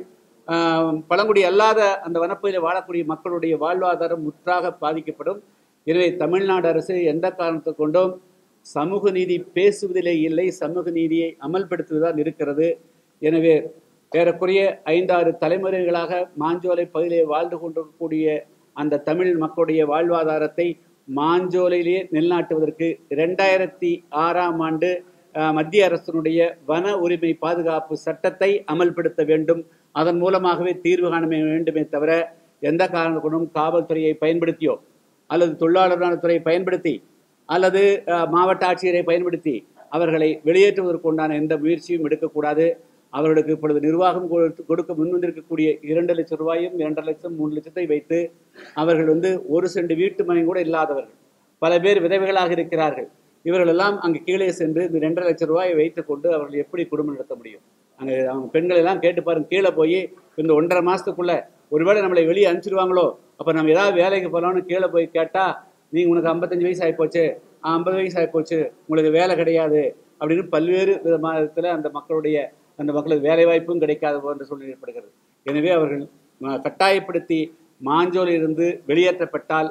பழங்குடி அல்லாத அந்த வனப்பகுதியில் வாழக்கூடிய மக்களுடைய வாழ்வாதாரம் முற்றாக பாதிக்கப்படும். எனவே தமிழ்நாடு அரசு எந்த காரணத்தை கொண்டும் சமூக நீதி பேசுவதிலே இல்லை, சமூக நீதியை அமல்படுத்துவதுதான் இருக்கிறது. எனவே ஏறக்குறைய 5-6 தலைமுறைகளாக மாஞ்சோலை பகுதியிலே வாழ்ந்து கொண்டிருக்கக்கூடிய அந்த தமிழ் மக்களுடைய வாழ்வாதாரத்தை மாஞ்சோலையிலே நிலைநாட்டுவதற்கு 2006ஆம் ஆண்டு மத்திய அரசினுடைய வன உரிமை பாதுகாப்பு சட்டத்தை அமல்படுத்த வேண்டும். அதன் மூலமாகவே தீர்வு காண வேண்டுமே தவிர எந்த காரணத்தை கொண்டும் காவல்துறையை பயன்படுத்தியோ அல்லது தொழிலாளர் நலத்துறையை பயன்படுத்தி அல்லது மாவட்ட ஆட்சியரை பயன்படுத்தி அவர்களை வெளியேற்றுவதற்கு உண்டான எந்த முயற்சியும் எடுக்கக்கூடாது. அவர்களுக்கு இப்பொழுது நிர்வாகம் கொடுக்க முன்வந்திருக்கக்கூடிய 2 லட்சம் ரூபாயும் 2.5 லட்சம் 3 லட்சத்தை வைத்து அவர்கள் வந்து ஒரு செண்டு வீட்டு மனை கூட இல்லாதவர்கள், பல பேர் விதவைகளாக இருக்கிறார்கள். இவர்கள் எல்லாம் அங்கு கீழே சென்று இந்த 2.5 லட்சம் ரூபாயை வைத்துக் கொண்டு அவர்கள் எப்படி குடும்பம் நடத்த முடியும்? அங்கே அவங்க பெண்கள் எல்லாம் கேட்டு பாருங்க, கீழே போய் இந்த 1.5 மாசத்துக்குள்ள ஒருவேளை நம்மளை வெளியே அனுப்பிச்சிடுவாங்களோ, அப்போ நம்ம ஏதாவது வேலைக்கு போகலாம்னு கீழே போய் கேட்டால் நீங்கள் உனக்கு 55 வயசு ஆகிப்போச்சு, 50 வயசு ஆகிப்போச்சு, உங்களுக்கு வேலை கிடையாது அப்படின்னு பல்வேறு விதத்தில் அந்த மக்களுக்கு வேலை வாய்ப்பும் கிடைக்காத போன்ற சூழ்நிலை ஏற்படுகிறது. எனவே அவர்கள் கட்டாயப்படுத்தி மாஞ்சோலிலிருந்து வெளியேற்றப்பட்டால்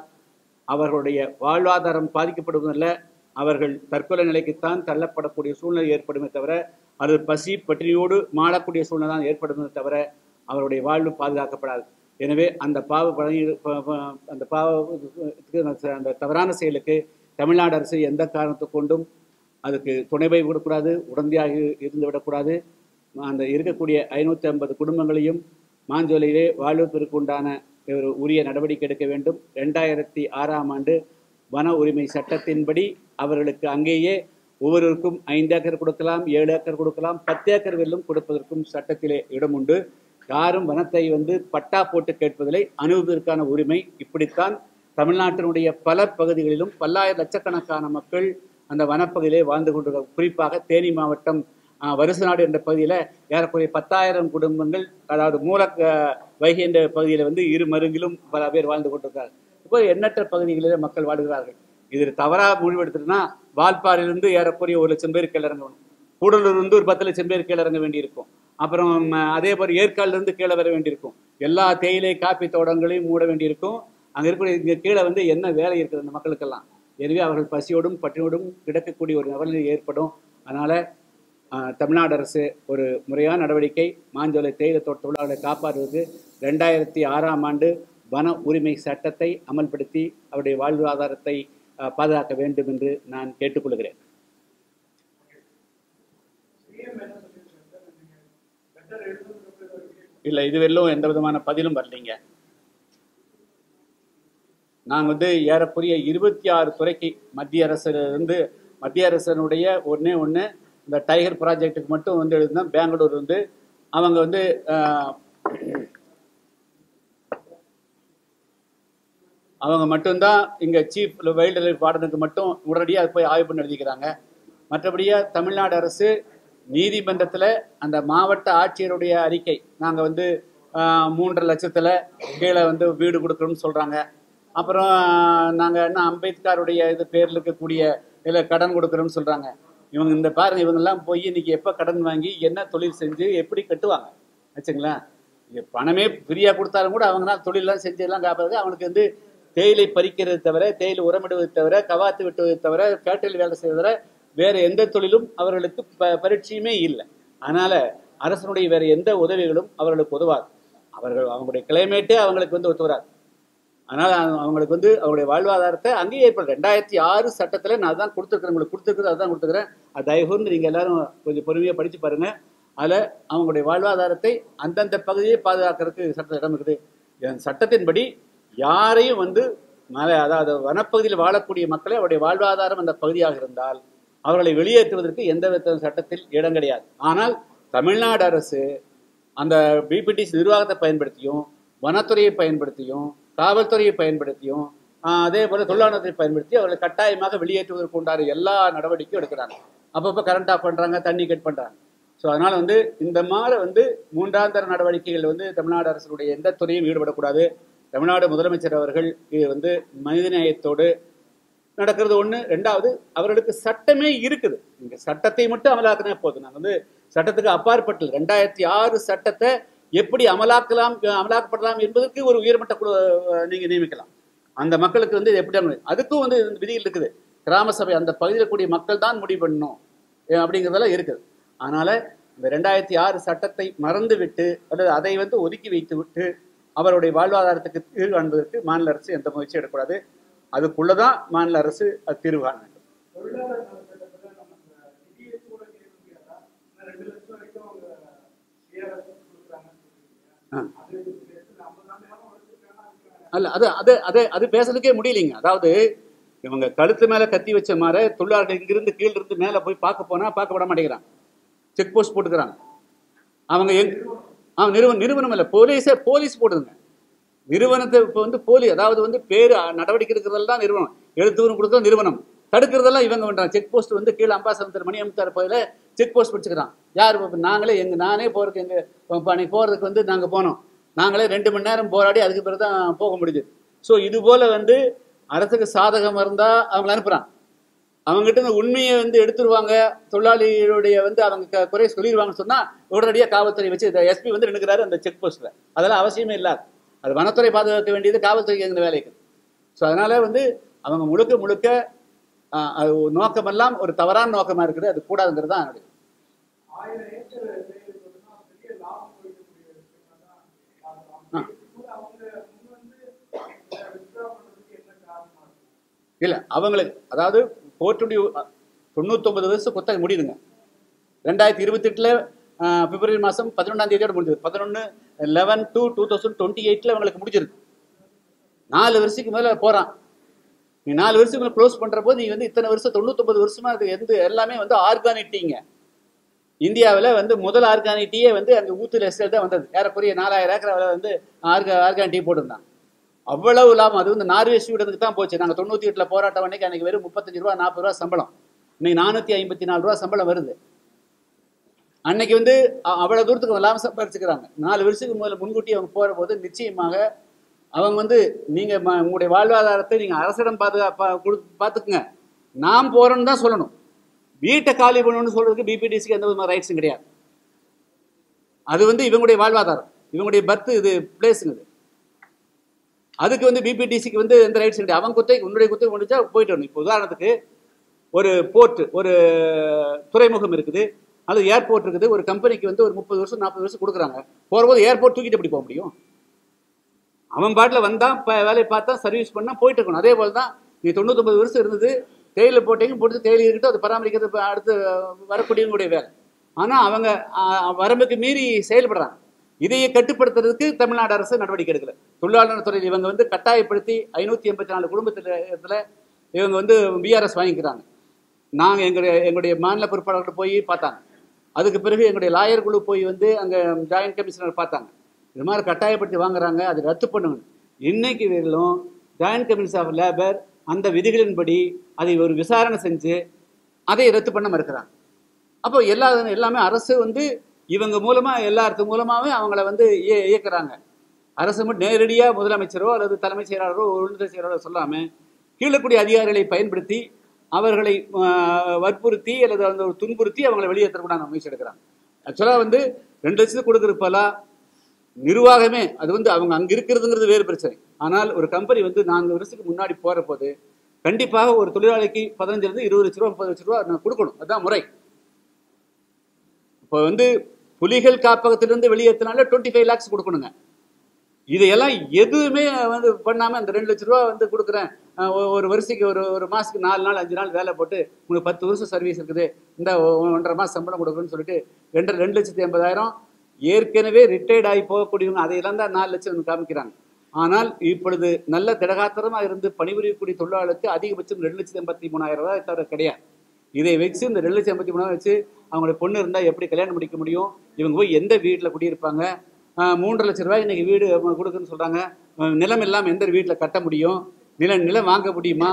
அவர்களுடைய வாழ்வாதாரம் பாதிக்கப்படுவதில்ல, அவர்கள் தற்கொலை நிலைக்குத்தான் தள்ளப்படக்கூடிய சூழ்நிலை ஏற்படுமே தவிர அது பசி பட்டினியோடு மாளக்கூடிய சூழ்நிலை தான் ஏற்படுமே தவிர அவருடைய வாழ்வு பாதுகாக்கப்படாது. எனவே அந்த அந்த தவறான செயலுக்கு தமிழ்நாடு அரசு எந்த காரணத்தை கொண்டும் அதுக்கு துணை போய் விடக்கூடாது, உடந்தையாக இருந்து விடக்கூடாது. அந்த இருக்கக்கூடிய 550 குடும்பங்களையும் மாஞ்சோலையிலே வாழ்வதற்கு உண்டான ஒரு உரிய நடவடிக்கை எடுக்க வேண்டும். 2006ஆம் ஆண்டு வன உரிமை சட்டத்தின்படி அவர்களுக்கு அங்கேயே ஒவ்வொருவருக்கும் 5 ஏக்கர் கொடுக்கலாம், 7 ஏக்கர் கொடுக்கலாம், 10 ஏக்கர் வெல்லும் கொடுப்பதற்கும் சட்டத்திலே இடம் உண்டு. யாரும் வனத்தை வந்து பட்டா போட்டு கேட்பதில்லை, அனுபவதற்கான உரிமை. இப்படித்தான் தமிழ்நாட்டினுடைய பல பகுதிகளிலும் பல்லாயிரம் லட்சக்கணக்கான மக்கள் அந்த வனப்பகுதியிலே வாழ்ந்து கொண்டிருக்கிறார். குறிப்பாக தேனி மாவட்டம் வருசநாடு என்ற பகுதியில் ஏறக்குறைய 10,000 குடும்பங்கள், அதாவது வைகை என்ற பகுதியில் வந்து இரு மருங்கிலும் பல பேர் வாழ்ந்து கொண்டிருக்கிறார்கள். இப்போ எண்ணற்ற பகுதிகளிலே மக்கள் வாழ்கிறார்கள். இது தவறாக முடிவெடுத்துட்டுனா வால்பாறையிலிருந்து ஏறக்குறைய 1 லட்சம் பேர் கீழே இறங்கணும், கூடலூர்லேருந்து ஒரு 10 லட்சம் பேர் கீழே இறங்க வேண்டியிருக்கும். அப்புறம் அதே போல் ஏற்காடுலேருந்து கீழே வர வேண்டியிருக்கும். எல்லா தேயிலை காப்பி தோட்டங்களையும் மூட வேண்டியிருக்கும். அங்கே இருக்கக்கூடிய இங்கே கீழே வந்து என்ன வேலை இருக்குது அந்த மக்களுக்கெல்லாம்? எனவே அவர்கள் பசியோடும் பட்டினியோடும் கிடக்கக்கூடிய ஒரு நலநிலை ஏற்படும். அதனால் தமிழ்நாடு அரசு ஒரு முறையான நடவடிக்கை மாஞ்சோலை தேயிலை தோட்ட தொழிலாளர்களை காப்பாற்றுவதற்கு 2006ஆம் ஆண்டு வன உரிமை சட்டத்தை அமல்படுத்தி அவருடைய வாழ்வாதாரத்தை பாதுகாக்க வேண்டும் என்று நான் கேட்டுக்கொள்கிறேன். இல்லை, இதுவரையிலும் எந்த விதமான பதிலும் வரலைங்க. நாங்கள் வந்து ஏறக்குறைய 26 துறைக்கு மத்திய அரசனுடைய ஒன்று இந்த டைகர் ப்ராஜெக்டுக்கு மட்டும் வந்து எழுதினோம். பெங்களூர் வந்து அவங்க வந்து அவங்க மட்டும்தான் இங்கே சீஃப் வைல்டு லைஃப் வார்டனுக்கு மட்டும் உடனடியாக போய் ஆய்வு பண்ணி எழுதிக்கிறாங்க. மற்றபடியாக தமிழ்நாடு அரசு நீதிமன்றத்தில் அந்த மாவட்ட ஆட்சியருடைய அறிக்கை, நாங்கள் வந்து 3.5 லட்சத்தில் கீழே வந்து வீடு கொடுக்குறோம்னு சொல்கிறாங்க. அப்புறம் நாங்கள் என்ன அம்பேத்கருடைய இது பேரில் இருக்கக்கூடிய இதில் கடன் கொடுக்குறோம்னு சொல்கிறாங்க. இவங்க இந்த பாருங்க, இவங்கெல்லாம் போய் இன்னைக்கு எப்போ கடன் வாங்கி என்ன தொழில் செஞ்சு எப்படி கட்டுவாங்க வச்சுங்களேன்? பணமே ஃப்ரீயாக கொடுத்தாலும் கூட அவங்களாம் தொழிலெலாம் செஞ்செல்லாம் காப்பாது. அவனுக்கு வந்து தேயிலை பறிக்கிறது தவிர, தேயிலை உரமிடுவது தவிர, கவாத்து வெட்டுவது தவிர, ஃபேக்டரியில் வேலை செய்வதை தவிர வேறு எந்த தொழிலும் அவர்களுக்கு பரீட்சையுமே இல்லை. அதனால் அரசனுடைய வேறு எந்த உதவிகளும் அவர்களுக்கு உதவாது. அவங்களுடைய கிளைமேட்டே அவங்களுக்கு வந்து ஒத்துவராது. அதனால் அவங்களுக்கு வந்து அவங்களுடைய வாழ்வாதாரத்தை அங்கேயே ஏற்படுது. 2006 சட்டத்தில் நான் தான் கொடுத்துருக்குறேன், உங்களுக்கு கொடுத்துருக்குறது அதுதான் கொடுத்துக்கிறேன். அது தயவுன்னு நீங்கள் எல்லாரும் கொஞ்சம் பொறுமையாக படித்து பாருங்கள். அதில் அவங்களுடைய வாழ்வாதாரத்தை அந்தந்த பகுதியை பாதுகாக்கிறதுக்கு சட்டத்தில் இடம் இருக்குது. சட்டத்தின்படி யாரையும் வந்து அதாவது வனப்பகுதியில் வாழக்கூடிய மக்களை அவருடைய வாழ்வாதாரம் அந்த பகுதியாக இருந்தால் அவர்களை வெளியேற்றுவதற்கு எந்த வித சட்டத்தில் இடம் கிடையாது. ஆனால் தமிழ்நாடு அரசு அந்த பிபிடிசி நிர்வாகத்தை பயன்படுத்தியும், வனத்துறையை பயன்படுத்தியும், காவல்துறையை பயன்படுத்தியும், அதே போல தொழிலாளர்களை பயன்படுத்தி அவர்களை கட்டாயமாக வெளியேற்றுவதற்கு உண்டான எல்லா நடவடிக்கையும் எடுக்கிறாங்க. அப்பப்போ கரண்ட் ஆஃப் பண்ணுறாங்க, தண்ணி கட் பண்ணுறாங்க. ஸோ அதனால் வந்து இந்த மாதிரி வந்து 3ஆம் தர நடவடிக்கைகள் வந்து தமிழ்நாடு அரசுடைய எந்த துறையும் ஈடுபடக்கூடாது. தமிழ்நாடு முதலமைச்சர் அவர்கள் இது வந்து மனிதநேயத்தோடு நடக்கிறது ஒன்று. 2வது, அவர்களுக்கு சட்டமே இருக்குது. இங்கே சட்டத்தை மட்டும் அமலாக்கினா போதும். நாங்கள் வந்து சட்டத்துக்கு அப்பாற்பட்டு 2006 சட்டத்தை எப்படி அமலாக்கப்படலாம் என்பதற்கு ஒரு உயர்மட்ட குழு நீங்கள் நியமிக்கலாம். அந்த மக்களுக்கு வந்து எப்படி அதுக்கும் வந்து விதிகள் இருக்குது. கிராம சபை அந்த பகுதியில் கூடிய மக்கள் தான் முடிவு பண்ணணும் அப்படிங்கிறதெல்லாம் இருக்குது. அதனால் இந்த 2006 சட்டத்தை மறந்து விட்டு அல்லது அதை வந்து ஒதுக்கி வைத்து விட்டு அவருடைய வாழ்வாதாரத்துக்கு தீர்வு காண்பதற்கு மாநில அரசு எந்த முயற்சியும் எடுக்கக்கூடாது. அதுக்குள்ளதான் மாநில அரசு அது தீர்வு காண வேண்டும். அல்ல, அது பேசுறதுக்கே முடியலைங்க. அதாவது இவங்க கழுத்து மேல கத்தி வச்ச மாதிரி தொழிலாளர்கள் இங்கிருந்து கீழ இருந்து மேல போய் பார்க்க போனா பார்க்க விட மாட்டேங்கிறாங்க. செக் போஸ்ட் போட்டுக்கிறாங்க. அவங்க நிறுவனம் இல்லை, போலீஸ் போடுதுங்க. நிறுவனத்தை இப்போ வந்து அதாவது வந்து பேர் நடவடிக்கை இருக்கிறதெல்லாம் நிறுவனம், எழுத்துவரும் கொடுத்தா நிறுவனம், தடுக்கிறதெல்லாம் இவங்க பண்றாங்க. செக் போஸ்ட் வந்து கீழே அம்பாசமுத்திர மணி அமுத்தார் பகுதியில் செக் போஸ்ட் பிடிச்சிக்கிறான். யார் நாங்களே நானே போறதுக்கு அன்னைக்கு போறதுக்கு வந்து நாங்கள் போனோம். நாங்களே 2 மணி நேரம் போராடி அதுக்கு பிறகு தான் போக முடியுது. ஸோ இது போல வந்து அரசுக்கு சாதகமாக இருந்தால் அவங்களை அனுப்புகிறான். அவங்ககிட்ட இந்த உண்மையை வந்து எடுத்துருவாங்க, தொழிலாளிகளுடைய வந்து அவங்க குறை சொல்லிடுவாங்கன்னு சொன்னால் உடனடியாக காவல்துறை வச்சு எஸ்பி வந்து நினைக்கிறாரு அந்த செக் போஸ்ட்டில். அதெல்லாம் அவசியமே இல்லாது. அது வனத்துறை பாதுகாக்க வேண்டியது காவல்துறைக்கு எந்த வேலைக்கு. ஸோ அதனால வந்து அவங்க முழுக்க அது நோக்கமெல்லாம் ஒரு தவறான நோக்கமாக இருக்குது. அது கூடாதுங்கிறது தான் என்னுடைய. இல்லை, அவங்களுக்கு அதாவது கோர்ட்டுடைய 99 வருஷம் குத்தகை முடியுதுங்க. 2028 பிப்ரவரி மாதம் 11ஆம் தேதியோட முடிஞ்சது. 11/11/2028 அவங்களுக்கு முடிஞ்சிருக்கு. 4 வருஷத்துக்கு மேலே போகிறான். நீ 4 வருஷம் க்ளோஸ் பண்ற போது நீ வந்து இத்தனை வருஷம் 99 வருஷமா அது எந்த எல்லாமே வந்து ஆர்கானிக் டீங்க. இந்தியாவில் வந்து முதல் ஆர்கானிக் டீயே வந்து அங்கே ஊத்தூர் எஸ்டேட் தான் வந்தது. ஏறக்குறைய 4000 ஏக்கரை வந்து ஆர்கானிக் டீ போட்டிருந்தாங்க. அவ்வளவு லாபம். அது வந்து நார்வேஸ் வீடுக்கு தான் போச்சு. நாங்கள் 98 போராட்டம் அன்னைக்கு வெறும் 35 ரூபா 40 ரூபா சம்பளம், இன்னைக்கு 454 ரூபா சம்பளம் வருது. அன்னைக்கு வந்து அவ்வளவு தூரத்துக்கு லாபம் சம்பாதிச்சுக்கிறாங்க. 4 வருஷத்துக்கு முன்கூட்டி அவங்க போற போது நிச்சயமாக அவங்க வந்து நீங்க உங்களுடைய வாழ்வாதாரத்தை நீங்க அரசிடம் பார்த்துக்குங்க, நாம் போறோம்னு தான் சொல்லணும். வீட்டை காலி பண்ணணும்னு சொல்றதுக்கு பிபிடிசிக்கு எந்த விதமான ரைட்ஸும் கிடையாது. அது வந்து இவங்களுடைய வாழ்வாதாரம், இவங்களுடைய பர்த் இது பிளேஸுங்க. இது அதுக்கு வந்து பிபிடிசிக்கு வந்து எந்த ரைட்ஸும் கிடையாது. அவங்க குத்தை உன்னுடைய குத்தை முடிச்சா போயிட்டு வரணும். இப்போ உதாரணத்துக்கு ஒரு போர்ட், ஒரு துறைமுகம் இருக்குது, அது ஏர்போர்ட் இருக்குது. ஒரு கம்பெனிக்கு வந்து ஒரு 30 வருஷம் 40 வருஷம் கொடுக்குறாங்க. போகும்போது ஏர்போர்ட் தூக்கிட்டு எப்படி போக முடியும்? அவன் பாட்டில் வந்தான், வேலையை பார்த்தா, சர்வீஸ் பண்ணா போயிட்டு இருக்கணும். அதே போல் தான் நீ 99 வருஷம் இருந்தது, தேயிலை போட்டீங்க, போட்டு தேயிலை இருக்கட்டும், அது பராமரிக்கிறது அடுத்து வரக்கூடியவங்களுடைய வேலை. ஆனால் அவங்க வரம்புக்கு மீறி செயல்படுறாங்க. இதையே கட்டுப்படுத்துறதுக்கு தமிழ்நாடு அரசு நடவடிக்கை எடுக்கல. தொழிலாளர் துறையில் இவங்க வந்து கட்டாயப்படுத்தி 584 குடும்பத்தில் இவங்க வந்து பிஆர்எஸ் வாங்கிக்கிறாங்க. நாங்கள் எங்களுடைய மாநில பொறுப்பாளர்கள் போய் பார்த்தாங்க. அதுக்கு பிறகு எங்களுடைய லாயர் குழு போய் வந்து அங்கே ஜாயின்ட் கமிஷனர் பார்த்தாங்க. இது மாதிரி கட்டாயப்படுத்தி வாங்குறாங்க, அதை ரத்து பண்ணுங்க. இன்னைக்கு வரையிலும் ஜாயின்ட் கமிஷன் ஆஃப் லேபர் அந்த விதிகளின்படி அதை ஒரு விசாரணை செஞ்சு அதை ரத்து பண்ண மறுக்கிறாங்க. அப்போ எல்லாமே அரசு வந்து இவங்க மூலமா எல்லாத்து மூலமாவே அவங்கள வந்து இயக்குறாங்க. அரசு மட்டும் நேரடியாக முதலமைச்சரோ அல்லது தலைமைச் செயலாளரோ உள்துறை செயலாளரோ சொல்லாமல் கீழக்கூடிய அதிகாரிகளை பயன்படுத்தி அவர்களை வற்புறுத்தி அல்லது அந்த ஒரு துன்புறுத்தி அவங்களை வெளியேற்றக்கூடாது முயற்சி எடுக்கிறாங்க. ஆக்சுவலாக வந்து 2 லட்சத்துக்கு கொடுக்குறப்பெல்லாம் நிர்வாகமே அது வந்து அவங்க அங்கே இருக்கிறதுங்கிறது வேறு பிரச்சனை. ஆனால் ஒரு கம்பெனி வந்து 4 வருஷத்துக்கு முன்னாடி போகிற போது கண்டிப்பாக ஒரு தொழிலாளிக்கு 15 20 லட்ச ரூபா 30 லட்ச ரூபா நான் கொடுக்கணும். அதுதான் முறை. இப்போ வந்து புலிகள் காப்பகத்திலிருந்து வெளியேற்றினால 25 lakhs கொடுக்கணுங்க. இதையெல்லாம் எதுவுமே வந்து பண்ணாமல் அந்த 2 லட்ச ரூபா வந்து கொடுக்குறேன், ஒரு வருஷத்துக்கு ஒரு மாதத்துக்கு 4 நாள் 5 நாள் வேலை போட்டு உங்களுக்கு 10 வருஷம் சர்வீஸ் இருக்குது, இந்த 1.5 மாதம் சம்பளம் கொடுக்குறேன்னு சொல்லிட்டு 2,80,000 ஏற்கனவே ரிட்டையர்ட் ஆகி போகக்கூடியவங்க அதையெல்லாம் தான் 4 லட்சம் காமிக்கிறாங்க. ஆனால் இப்பொழுது நல்ல திடகாத்திரமாக இருந்து பணிபுரியக்கூடிய தொழிலாளருக்கு அதிகபட்சம் 2,83,000 ரூபாய் தவிர கிடையாது. இதை வச்சு இந்த 2,83,000 வச்சு அவங்களுடைய பொண்ணு இருந்தால் எப்படி கல்யாணம் முடிக்க முடியும்? இவங்க போய் எந்த வீட்டில் குடியிருப்பாங்க? 3.5 லட்ச ரூபாய் இன்னைக்கு வீடு கொடுக்குன்னு சொல்கிறாங்க. நிலம் இல்லாமல் எந்த வீட்டில் கட்ட முடியும்? நிலம் வாங்க முடியுமா?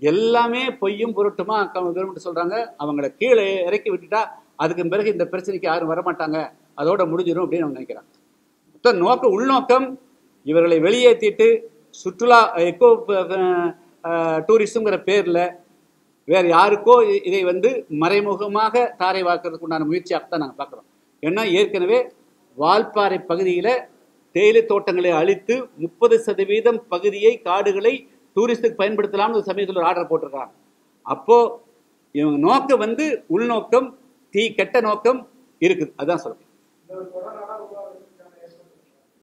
எல்லாமே பொய்யும் பொருட்டுமா கவர்மெண்ட் சொல்கிறாங்க. அவங்கள கீழே இறக்கி விட்டுட்டா அதுக்கு பிறகு இந்த பிரச்சனைக்கு யாரும் வரமாட்டாங்க, அதோட முடிஞ்சிடும் அப்படின்னு அவங்க நினைக்கிறாங்க. உள்நோக்கம் இவர்களை வெளியேற்றிட்டு சுற்றுலா எக்கோ டூரிசம்ங்கிற பேரில் வேறு யாருக்கோ இதை வந்து மறைமுகமாக தாரை வாக்குறதுக்கு உண்டான முயற்சியாக தான் நாங்கள் பார்க்குறோம். ஏன்னா ஏற்கனவே வால்பாறை பகுதியில் தேயிலை தோட்டங்களை அழித்து 30% பகுதியை காடுகளை டூரிஸ்டுக்கு பயன்படுத்தலாம்னு ஒரு சமயத்தில் ஒரு ஆர்டர் போட்டிருக்காங்க. அப்போது இவங்க நோக்கம் வந்து உள்நோக்கம் கெட்ட நோக்கம் இருக்குது. அதுதான் சொல்றேன்.